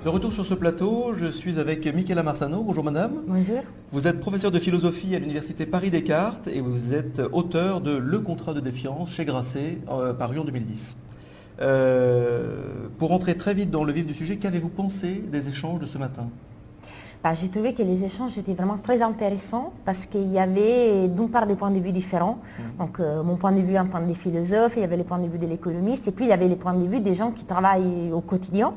De retour sur ce plateau, je suis avec Michaela Marsano. Bonjour madame. Bonjour. Vous êtes professeur de philosophie à l'université Paris-Descartes et vous êtes auteur de Le contrat de défiance chez Grasset, paru en 2010. Pour entrer très vite dans le vif du sujet, qu'avez-vous pensé des échanges de ce matin? J'ai trouvé que les échanges étaient vraiment très intéressants parce qu'il y avait d'une part des points de vue différents. Donc mon point de vue en tant que philosophe, il y avait les points de vue de l'économiste et puis il y avait les points de vue des gens qui travaillent au quotidien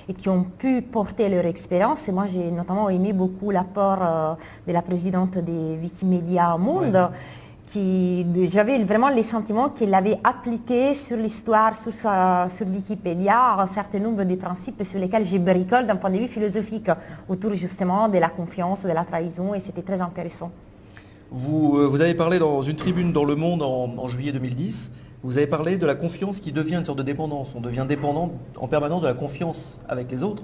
et qui ont pu porter leur expérience. Et moi j'ai notamment aimé beaucoup l'apport de la présidente des Wikimedia Monde. Ouais. J'avais vraiment les sentiments qu'elle avait appliqués sur l'histoire, sur Wikipédia, un certain nombre de principes sur lesquels je bricole d'un point de vue philosophique, autour justement de la confiance, de la trahison, et c'était très intéressant. Vous avez parlé dans une tribune dans Le Monde en juillet 2010, vous avez parlé de la confiance qui devient une sorte de dépendance. On devient dépendant en permanence de la confiance avec les autres,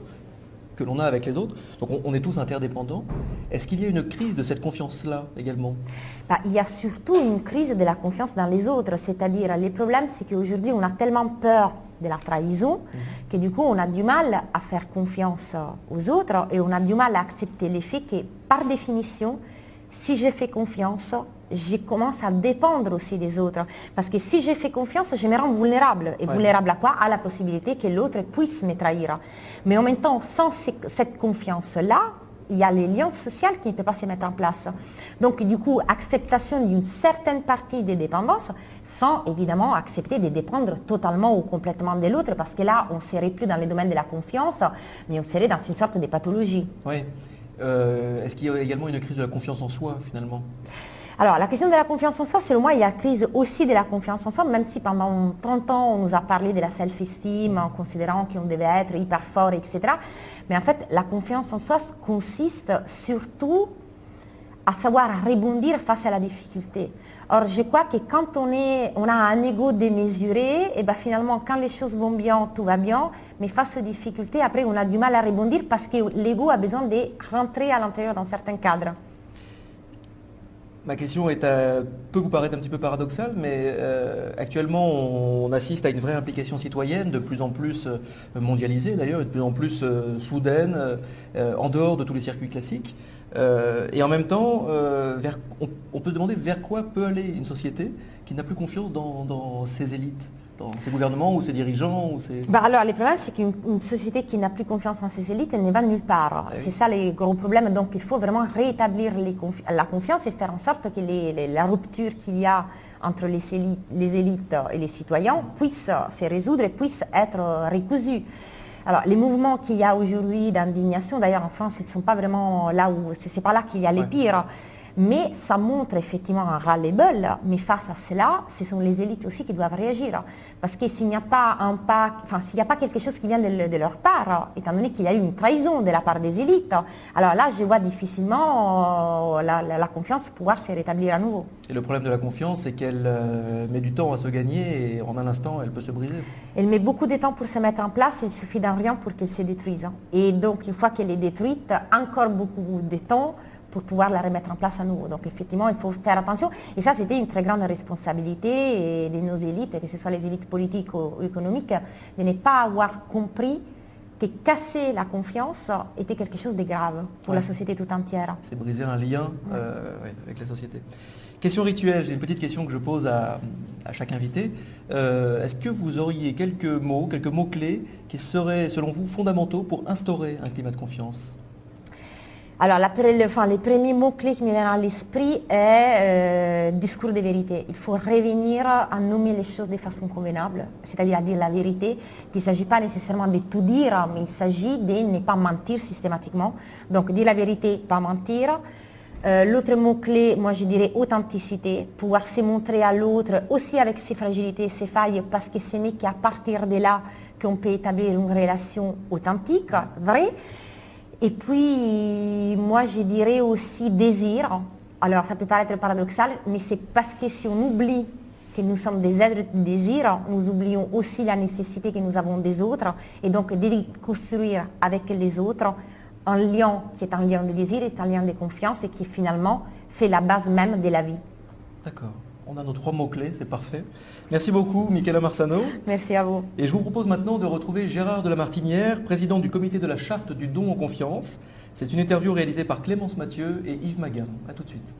que l'on a avec les autres. Donc on est tous interdépendants. Est-ce qu'il y a une crise de cette confiance-là également? Il y a surtout une crise de la confiance dans les autres. C'est-à-dire, le problème, c'est qu'aujourd'hui, on a tellement peur de la trahison que du coup, on a du mal à faire confiance aux autres et on a du mal à accepter le fait que, par définition, si je fais confiance, je commence à dépendre aussi des autres. Parce que si je fais confiance, je me rends vulnérable. Et vulnérable à quoi? À la possibilité que l'autre puisse me trahir. Mais en même temps, sans cette confiance-là, il y a les liens sociaux qui ne peuvent pas se mettre en place. Donc du coup, acceptation d'une certaine partie des dépendances, sans évidemment accepter de dépendre totalement ou complètement de l'autre, parce que là, on ne serait plus dans le domaine de la confiance, mais on serait dans une sorte de pathologie. Oui. Est-ce qu'il y a également une crise de la confiance en soi, finalement? Alors, la question de la confiance en soi, selon moi, il y a crise aussi de la confiance en soi, même si pendant 30 ans, on nous a parlé de la self-esteem en considérant qu'on devait être hyper fort, etc. Mais en fait, la confiance en soi consiste surtout à savoir rebondir face à la difficulté. Or, je crois que quand on a un ego démesuré, et finalement, quand les choses vont bien, tout va bien, mais face aux difficultés, après, on a du mal à rebondir parce que l'ego a besoin de rentrer à l'intérieur d'un certain cadre. Ma question peut vous paraître un petit peu paradoxale, mais actuellement on assiste à une vraie implication citoyenne, de plus en plus mondialisée d'ailleurs, et de plus en plus soudaine, en dehors de tous les circuits classiques. Et en même temps, on peut se demander vers quoi peut aller une société qui n'a plus confiance dans ses élites, dans ses gouvernements ou ses dirigeants Alors, le problème, c'est qu'une société qui n'a plus confiance en ses élites, elle ne va nulle part. Ah, c'est ça le gros problème. Donc, il faut vraiment rétablir la confiance et faire en sorte que la rupture qu'il y a entre les élites et les citoyens puisse se résoudre et puisse être recousue. Alors, les mouvements qu'il y a aujourd'hui d'indignation, d'ailleurs en France, ils ne sont pas vraiment là où, c'est pas là qu'il y a les pires. Mais ça montre effectivement un ras-le-bol, mais face à cela, ce sont les élites aussi qui doivent réagir. Parce que s'il n'y a pas s'il n'y a pas quelque chose qui vient de leur part, étant donné qu'il y a eu une trahison de la part des élites, alors là, je vois difficilement la confiance pouvoir se rétablir à nouveau. Et le problème de la confiance, c'est qu'elle met du temps à se gagner et en un instant, elle peut se briser. Elle met beaucoup de temps pour se mettre en place, il suffit d'un rien pour qu'elle se détruise. Et donc, une fois qu'elle est détruite, encore beaucoup de temps pour pouvoir la remettre en place à nouveau. Donc effectivement, il faut faire attention. Et ça, c'était une très grande responsabilité de nos élites, que ce soit les élites politiques ou économiques, de ne pas avoir compris que casser la confiance était quelque chose de grave pour la société tout entière. C'est briser un lien avec la société. Question rituelle, j'ai une petite question que je pose à chaque invité. Est-ce que vous auriez quelques mots-clés qui seraient, selon vous, fondamentaux pour instaurer un climat de confiance? Alors, les premiers mots-clés qui me viennent à l'esprit est discours de vérité. Il faut revenir à nommer les choses de façon convenable, c'est-à-dire à dire la vérité, qu'il ne s'agit pas nécessairement de tout dire, mais il s'agit de ne pas mentir systématiquement. Donc, dire la vérité, pas mentir. L'autre mot-clé, moi je dirais authenticité, pouvoir se montrer à l'autre aussi avec ses fragilités, ses failles, parce que ce n'est qu'à partir de là qu'on peut établir une relation authentique, vraie. Et puis, moi, je dirais aussi désir. Alors, ça peut paraître paradoxal, mais c'est parce que si on oublie que nous sommes des êtres de désir, nous oublions aussi la nécessité que nous avons des autres, et donc de construire avec les autres un lien qui est un lien de désir, est un lien de confiance, et qui finalement fait la base même de la vie. D'accord. On a nos 3 mots-clés, c'est parfait. Merci beaucoup, Michela Marsano. Merci à vous. Et je vous propose maintenant de retrouver Gérard de la Martinière, président du comité de la charte du don en confiance. C'est une interview réalisée par Clémence Mathieu et Yves Maguin. A tout de suite.